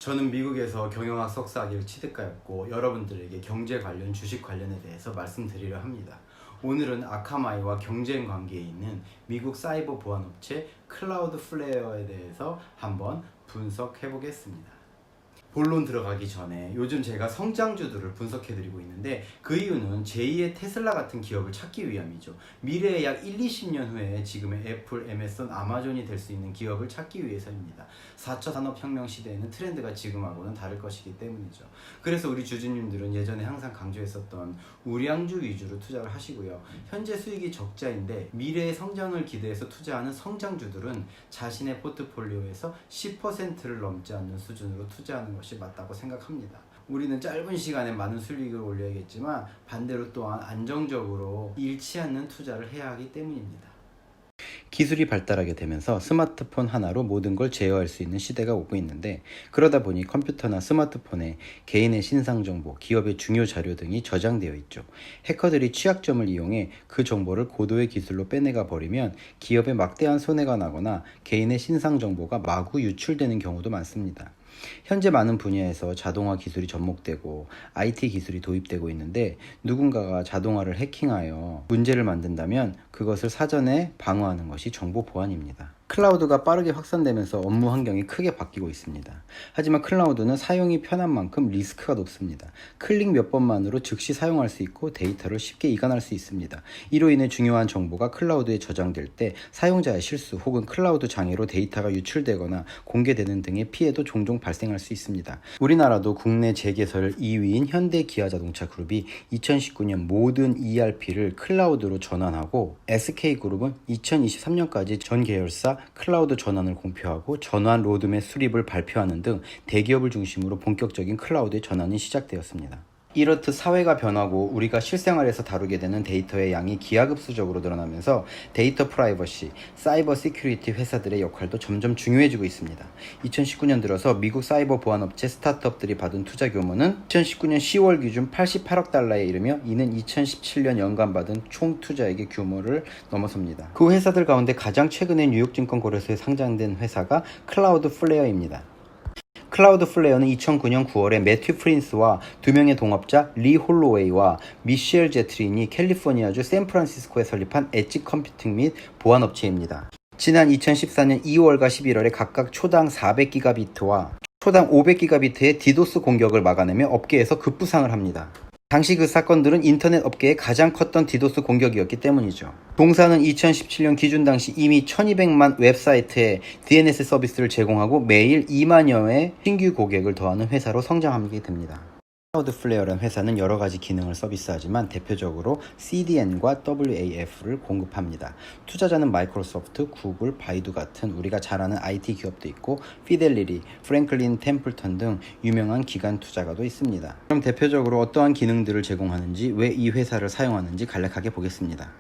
저는 미국에서 경영학 석사학위를 취득하였고 여러분들에게 경제 관련 주식 관련에 대해서 말씀드리려 합니다. 오늘은 아카마이와 경쟁 관계에 있는 미국 사이버 보안업체 클라우드플레어에 대해서 한번 분석해 보겠습니다. 본론 들어가기 전에 요즘 제가 성장주들을 분석해드리고 있는데 그 이유는 제2의 테슬라 같은 기업을 찾기 위함이죠. 미래에 약 1-20년 후에 지금의 애플, 애마존, 아마존이 될 수 있는 기업을 찾기 위해서입니다. 4차 산업혁명 시대에는 트렌드가 지금하고는 다를 것이기 때문이죠. 그래서 우리 주주님들은 예전에 항상 강조했었던 우량주 위주로 투자를 하시고요. 현재 수익이 적자인데 미래의 성장을 기대해서 투자하는 성장주들은 자신의 포트폴리오에서 10%를 넘지 않는 수준으로 투자하는 것이 맞다고 생각합니다. 우리는 짧은 시간에 많은 수익을 올려야겠지만 반대로 또한 안정적으로 잃지 않는 투자를 해야 하기 때문입니다. 기술이 발달하게 되면서 스마트폰 하나로 모든 걸 제어할 수 있는 시대가 오고 있는데, 그러다 보니 컴퓨터나 스마트폰에 개인의 신상정보, 기업의 중요 자료 등이 저장되어 있죠. 해커들이 취약점을 이용해 그 정보를 고도의 기술로 빼내가 버리면 기업에 막대한 손해가 나거나 개인의 신상정보가 마구 유출되는 경우도 많습니다. 현재 많은 분야에서 자동화 기술이 접목되고 IT 기술이 도입되고 있는데, 누군가가 자동화를 해킹하여 문제를 만든다면 그것을 사전에 방어하는 것이 정보 보안입니다. 클라우드가 빠르게 확산되면서 업무 환경이 크게 바뀌고 있습니다. 하지만 클라우드는 사용이 편한 만큼 리스크가 높습니다. 클릭 몇 번만으로 즉시 사용할 수 있고 데이터를 쉽게 이관할 수 있습니다. 이로 인해 중요한 정보가 클라우드에 저장될 때 사용자의 실수 혹은 클라우드 장애로 데이터가 유출되거나 공개되는 등의 피해도 종종 발생할 수 있습니다. 우리나라도 국내 재개설 2위인 현대기아자동차그룹이 2019년 모든 ERP를 클라우드로 전환하고, SK그룹은 2023년까지 전 계열사 클라우드 전환을 공표하고 전환 로드맵 수립을 발표하는 등 대기업을 중심으로 본격적인 클라우드 전환이 시작되었습니다. 이렇듯 사회가 변하고 우리가 실생활에서 다루게 되는 데이터의 양이 기하급수적으로 늘어나면서 데이터 프라이버시, 사이버 시큐리티 회사들의 역할도 점점 중요해지고 있습니다. 2019년 들어서 미국 사이버 보안업체 스타트업들이 받은 투자 규모는 2019년 10월 기준 88억 달러에 이르며 이는 2017년 연간 받은 총 투자액의 규모를 넘어섭니다. 그 회사들 가운데 가장 최근에 뉴욕증권거래소에 상장된 회사가 클라우드플레어입니다. 클라우드플레어는 2009년 9월에 매튜 프린스와 두 명의 동업자 리 홀로웨이와 미셸 제트린이 캘리포니아주 샌프란시스코에 설립한 엣지 컴퓨팅 및 보안업체입니다. 지난 2014년 2월과 11월에 각각 초당 400기가비트와 초당 500기가비트의 디도스 공격을 막아내며 업계에서 급부상을 합니다. 당시 그 사건들은 인터넷 업계의 가장 컸던 디도스 공격이었기 때문이죠. 동사는 2017년 기준 당시 이미 1200만 웹사이트에 DNS 서비스를 제공하고 매일 2만여의 신규 고객을 더하는 회사로 성장하게 됩니다. 클라우드플레어라는 회사는 여러 가지 기능을 서비스하지만 대표적으로 CDN과 WAF를 공급합니다. 투자자는 마이크로소프트, 구글, 바이두 같은 우리가 잘 아는 IT 기업도 있고, 피델리티, 프랭클린 템플턴 등 유명한 기관 투자가도 있습니다. 그럼 대표적으로 어떠한 기능들을 제공하는지, 왜 이 회사를 사용하는지 간략하게 보겠습니다.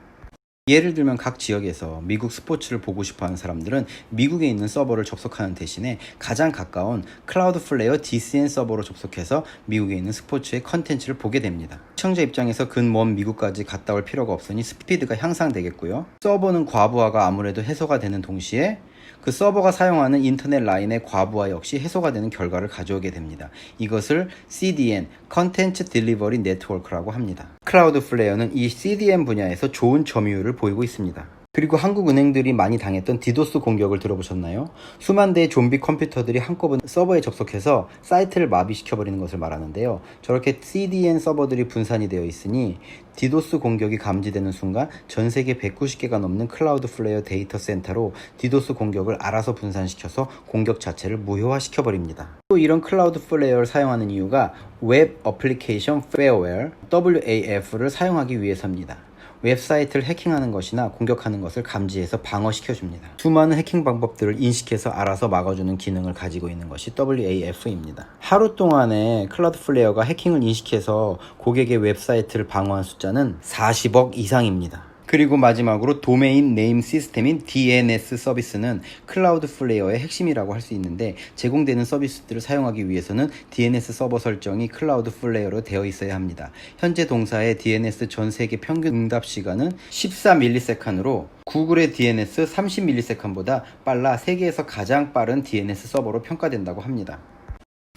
예를 들면 각 지역에서 미국 스포츠를 보고 싶어하는 사람들은 미국에 있는 서버를 접속하는 대신에 가장 가까운 클라우드플레어 DCN 서버로 접속해서 미국에 있는 스포츠의 컨텐츠를 보게 됩니다. 시청자 입장에서 근먼 미국까지 갔다 올 필요가 없으니 스피드가 향상되겠고요. 서버는 과부하가 아무래도 해소가 되는 동시에 그 서버가 사용하는 인터넷 라인의 과부하 역시 해소가 되는 결과를 가져오게 됩니다. 이것을 CDN, Content Delivery Network라고 합니다. 클라우드플레어는 이 CDN 분야에서 좋은 점유율을 보이고 있습니다. 그리고 한국 은행들이 많이 당했던 디도스 공격을 들어보셨나요? 수만 대의 좀비 컴퓨터들이 한꺼번에 서버에 접속해서 사이트를 마비시켜버리는 것을 말하는데요. 저렇게 CDN 서버들이 분산이 되어 있으니 디도스 공격이 감지되는 순간 전 세계 190개가 넘는 클라우드플레어 데이터 센터로 디도스 공격을 알아서 분산시켜서 공격 자체를 무효화시켜버립니다. 또 이런 클라우드플레어를 사용하는 이유가 웹 어플리케이션 페어웨어 WAF를 사용하기 위해서입니다. 웹사이트를 해킹하는 것이나 공격하는 것을 감지해서 방어시켜줍니다. 수많은 해킹 방법들을 인식해서 알아서 막아주는 기능을 가지고 있는 것이 WAF입니다. 하루 동안에 클라우드플레어가 해킹을 인식해서 고객의 웹사이트를 방어한 숫자는 40억 이상입니다. 그리고 마지막으로 도메인 네임 시스템인 DNS 서비스는 클라우드플레어의 핵심이라고 할 수 있는데, 제공되는 서비스들을 사용하기 위해서는 DNS 서버 설정이 클라우드플레어로 되어 있어야 합니다. 현재 동사의 DNS 전 세계 평균 응답 시간은 14ms로 구글의 DNS 30ms보다 빨라 세계에서 가장 빠른 DNS 서버로 평가된다고 합니다.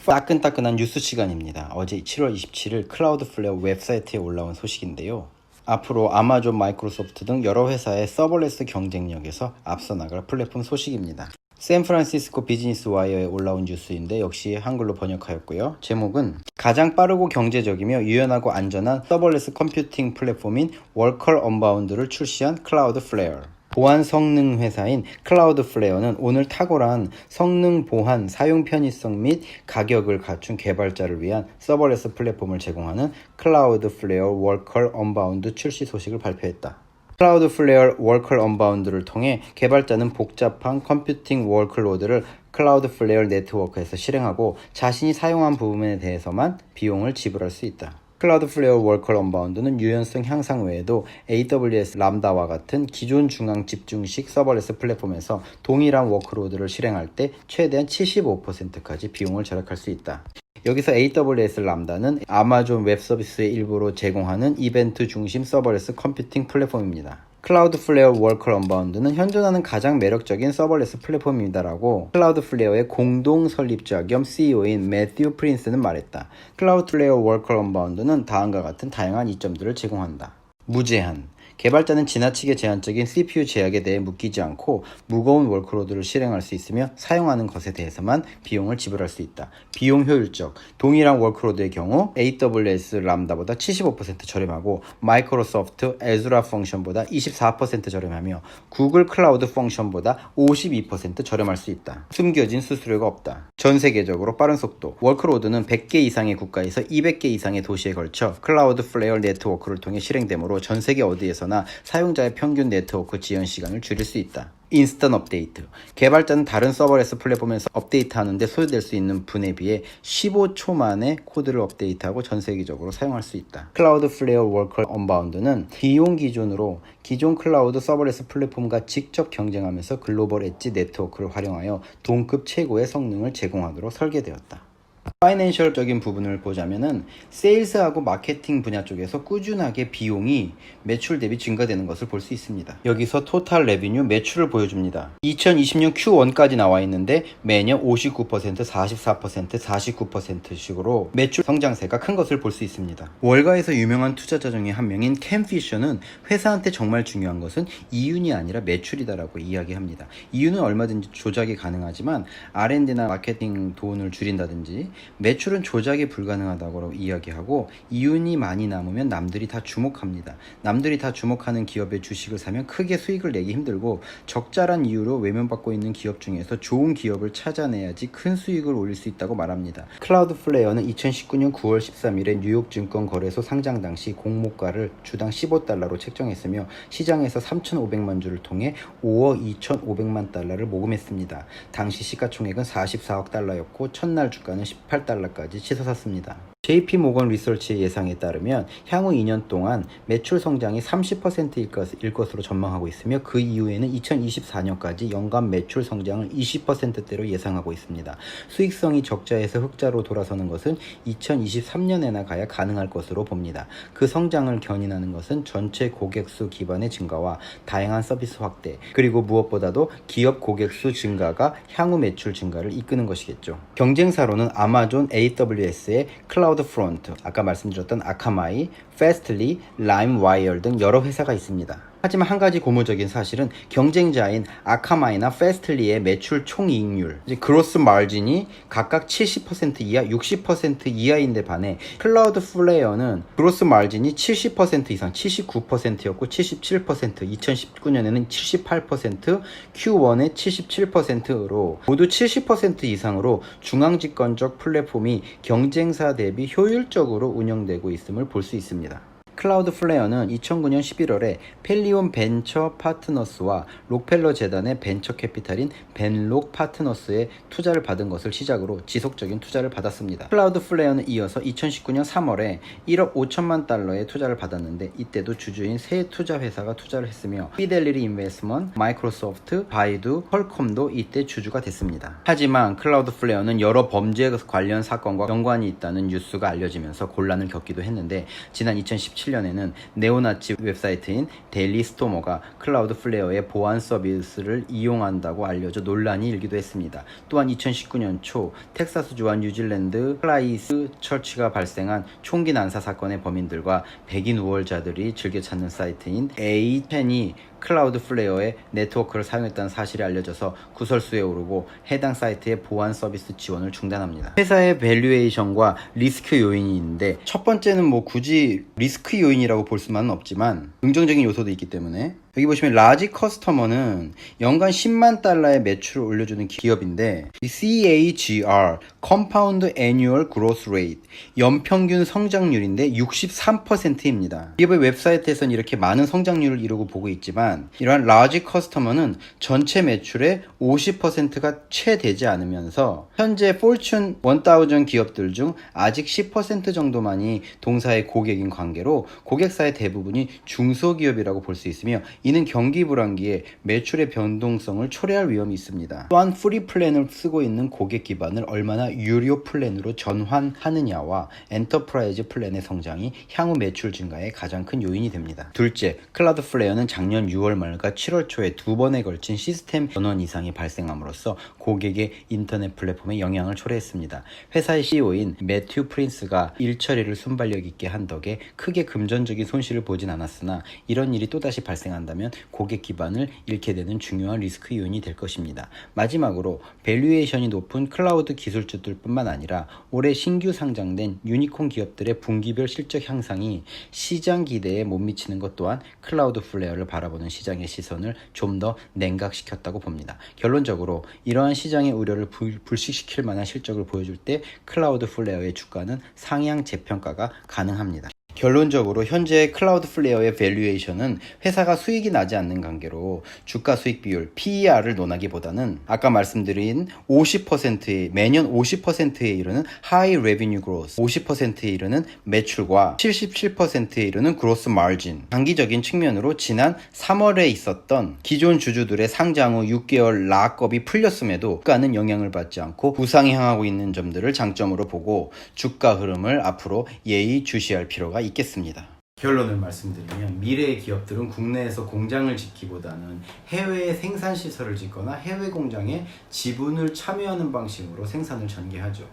따끈따끈한 뉴스 시간입니다. 어제 7월 27일 클라우드플레어 웹사이트에 올라온 소식인데요. 앞으로 아마존, 마이크로소프트 등 여러 회사의 서버레스 경쟁력에서 앞서 나갈 플랫폼 소식입니다. 샌프란시스코 비즈니스 와이어에 올라온 뉴스인데 역시 한글로 번역하였고요. 제목은 가장 빠르고 경제적이며 유연하고 안전한 서버레스 컴퓨팅 플랫폼인 월컬 언바운드를 출시한 클라우드플레어. 보안 성능 회사인 클라우드플레어는 오늘 탁월한 성능 보안, 사용 편의성 및 가격을 갖춘 개발자를 위한 서버레스 플랫폼을 제공하는 클라우드플레어 월컬 언바운드 출시 소식을 발표했다. 클라우드플레어 월컬 언바운드를 통해 개발자는 복잡한 컴퓨팅 워크로드를 클라우드플레어 네트워크에서 실행하고 자신이 사용한 부분에 대해서만 비용을 지불할 수 있다. 클라우드플레어 월컬 언바운드는 유연성 향상 외에도 AWS 람다와 같은 기존 중앙 집중식 서버레스 플랫폼에서 동일한 워크로드를 실행할 때 최대한 75%까지 비용을 절약할 수 있다. 여기서 AWS 람다는 아마존 웹 서비스의 일부로 제공하는 이벤트 중심 서버레스 컴퓨팅 플랫폼입니다. 클라우드플레어 월컬 언바운드는 현존하는 가장 매력적인 서버레스 플랫폼입니다라고 클라우드플레어의 공동 설립자 겸 CEO인 매튜 프린스는 말했다. 클라우드플레어 월컬 언바운드는 다음과 같은 다양한 이점들을 제공한다. 무제한. 개발자는 지나치게 제한적인 CPU 제약에 대해 묶이지 않고 무거운 월크로드를 실행할 수 있으며 사용하는 것에 대해서만 비용을 지불할 수 있다. 비용 효율적. 동일한 월크로드의 경우 AWS 람다보다 75% 저렴하고 마이크로소프트 애주라 펑션보다 24% 저렴하며 구글 클라우드 펑션보다 52% 저렴할 수 있다. 숨겨진 수수료가 없다. 전 세계적으로 빠른 속도. 월크로드는 100개 이상의 국가에서 200개 이상의 도시에 걸쳐 클라우드플레어 네트워크를 통해 실행되므로 전 세계 어디에서나 사용자의 평균 네트워크 지연 시간을 줄일 수 있다. 인스턴트 업데이트. 개발자는 다른 서버레스 플랫폼에서 업데이트하는데 소요될 수 있는 분에 비해 15초 만에 코드를 업데이트하고 전 세계적으로 사용할 수 있다. 클라우드플레어 월컬 언바운드는 비용 기준으로 기존 클라우드 서버레스 플랫폼과 직접 경쟁하면서 글로벌 엣지 네트워크를 활용하여 동급 최고의 성능을 제공하도록 설계되었다. 파이낸셜적인 부분을 보자면은 세일즈하고 마케팅 분야 쪽에서 꾸준하게 비용이 매출 대비 증가되는 것을 볼 수 있습니다. 여기서 토탈 레비뉴 매출을 보여줍니다. 2020년 Q1까지 나와 있는데 매년 59%, 44%, 49%식으로 매출 성장세가 큰 것을 볼 수 있습니다. 월가에서 유명한 투자자 중에 한 명인 켄 피셔는 회사한테 정말 중요한 것은 이윤이 아니라 매출이다라고 이야기합니다. 이윤은 얼마든지 조작이 가능하지만 R&D나 마케팅 돈을 줄인다든지 매출은 조작이 불가능하다고 이야기하고 이윤이 많이 남으면 남들이 다 주목합니다. 남들이 다 주목하는 기업의 주식을 사면 크게 수익을 내기 힘들고 적절한 이유로 외면받고 있는 기업 중에서 좋은 기업을 찾아내야지 큰 수익을 올릴 수 있다고 말합니다. 클라우드플레어는 2019년 9월 13일에 뉴욕 증권거래소 상장 당시 공모가를 주당 $15로 책정했으며 시장에서 3,500만 주를 통해 5억 2,500만 달러를 모금했습니다. 당시 시가총액은 44억 달러였고 첫날 주가는 18달러까지 치솟았습니다. JP모건 리서치의 예상에 따르면 향후 2년 동안 매출 성장이 30%일 것으로 전망하고 있으며 그 이후에는 2024년까지 연간 매출 성장을 20%대로 예상하고 있습니다. 수익성이 적자에서 흑자로 돌아서는 것은 2023년에나 가야 가능할 것으로 봅니다. 그 성장을 견인하는 것은 전체 고객수 기반의 증가와 다양한 서비스 확대, 그리고 무엇보다도 기업 고객수 증가가 향후 매출 증가를 이끄는 것이겠죠. 경쟁사로는 아마존, AWS의 클라우드 프론트, 아까 말씀드렸던 아카마이, 패스틀리, 라임와이어 등 여러 회사가 있습니다. 하지만 한 가지 고무적인 사실은 경쟁자인 아카마이나 패스틀리의 매출 총이익률, 그로스 마진이 각각 70% 이하, 60% 이하인데 반해 클라우드플레어는 그로스 마진이 70% 이상, 79%였고 77%, 2019년에는 78%, Q1에 77%로 모두 70% 이상으로 중앙집권적 플랫폼이 경쟁사 대비 효율적으로 운영되고 있음을 볼 수 있습니다. 클라우드플레어는 2009년 11월에 펠리온 벤처 파트너스와 록펠러 재단의 벤처 캐피탈인 벤록 파트너스의 투자를 받은 것을 시작으로 지속적인 투자를 받았습니다. 클라우드플레어는 이어서 2019년 3월에 1억 5천만 달러의 투자를 받았는데 이때도 주주인 세 투자 회사가 투자를 했으며 피델리티 인베스트먼트, 마이크로소프트, 바이두, 퀄컴도 이때 주주가 됐습니다. 하지만 클라우드플레어는 여러 범죄 관련 사건과 연관이 있다는 뉴스가 알려지면서 곤란을 겪기도 했는데 지난 2017년 2007년에는 네오나치 웹사이트인 데일리 스토머가 클라우드플레어의 보안 서비스를 이용한다고 알려져 논란이 일기도 했습니다. 또한 2019년 초 텍사스주와 뉴질랜드 클라이스 처치가 발생한 총기 난사 사건의 범인들과 백인 우월자들이 즐겨 찾는 사이트인 A10이 클라우드플레어의 네트워크를 사용했다는 사실이 알려져서 구설수에 오르고 해당 사이트의 보안 서비스 지원을 중단합니다. 회사의 밸류에이션과 리스크 요인이 있는데, 첫 번째는 뭐 굳이 리스크 요인이라고 볼 수만은 없지만 긍정적인 요소도 있기 때문에, 여기 보시면 라지 커스터머는 연간 10만 달러의 매출을 올려주는 기업인데, 이 CAGR Compound Annual Growth Rate 연평균 성장률인데 63%입니다. 기업의 웹사이트에서는 이렇게 많은 성장률을 이루고 보고 있지만, 이러한 라지 커스터머는 전체 매출의 50%가 채 되지 않으면서 현재 포춘 1000 기업들 중 아직 10% 정도만이 동사의 고객인 관계로 고객사의 대부분이 중소기업이라고 볼 수 있으며, 이는 경기 불황기에 매출의 변동성을 초래할 위험이 있습니다. 또한 프리 플랜을 쓰고 있는 고객 기반을 얼마나 유료 플랜으로 전환하느냐와 엔터프라이즈 플랜의 성장이 향후 매출 증가에 가장 큰 요인이 됩니다. 둘째, 클라우드플레어는 작년 6월 말과 7월 초에 두 번에 걸친 시스템 전원 이상이 발생함으로써 고객의 인터넷 플랫폼에 영향을 초래했습니다. 회사의 CEO인 매튜 프린스가 일 처리를 순발력 있게 한 덕에 크게 금전적인 손실을 보진 않았으나, 이런 일이 또다시 발생한다면 고객 기반을 잃게 되는 중요한 리스크 요인이 될 것입니다. 마지막으로 밸류에이션이 높은 클라우드 기술주들 뿐만 아니라 올해 신규 상장된 유니콘 기업들의 분기별 실적 향상이 시장 기대에 못 미치는 것 또한 클라우드플레어를 바라보는 시장의 시선을 좀 더 냉각시켰다고 봅니다. 결론적으로 이러한 시장의 우려를 불식시킬 만한 실적을 보여줄 때 클라우드플레어의 주가는 상향 재평가가 가능합니다. 결론적으로 현재 클라우드플레어의 밸류에이션은 회사가 수익이 나지 않는 관계로 주가 수익 비율 PER을 논하기보다는 아까 말씀드린 50%의 매년 50%에 이르는 하이 레비뉴 그로스, 50%에 이르는 매출과 77%에 이르는 그로스 마진, 장기적인 측면으로 지난 3월에 있었던 기존 주주들의 상장 후 6개월 락업이 풀렸음에도 주가는 영향을 받지 않고 부상에 향하고 있는 점들을 장점으로 보고 주가 흐름을 앞으로 예의주시할 필요가 있겠습니다. 결론을 말씀드리면, 미래의 기업들은 국내에서 공장을 짓기보다는 해외에 생산 시설을 짓거나 해외 공장에 지분을 참여하는 방식으로 생산을 전개하죠.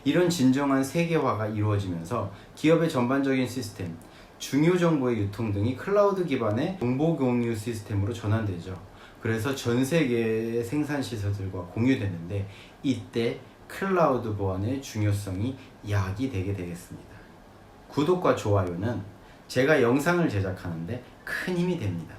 이런 진정한 세계화가 이루어지면서 기업의 전반적인 시스템, 중요 정보의 유통 등이 클라우드 기반의 정보 공유 시스템으로 전환되죠. 그래서 전 세계의 생산 시설들과 공유되는데, 이때 클라우드 보안의 중요성이 야기되게 되겠습니다. 구독과 좋아요는 제가 영상을 제작하는데 큰 힘이 됩니다.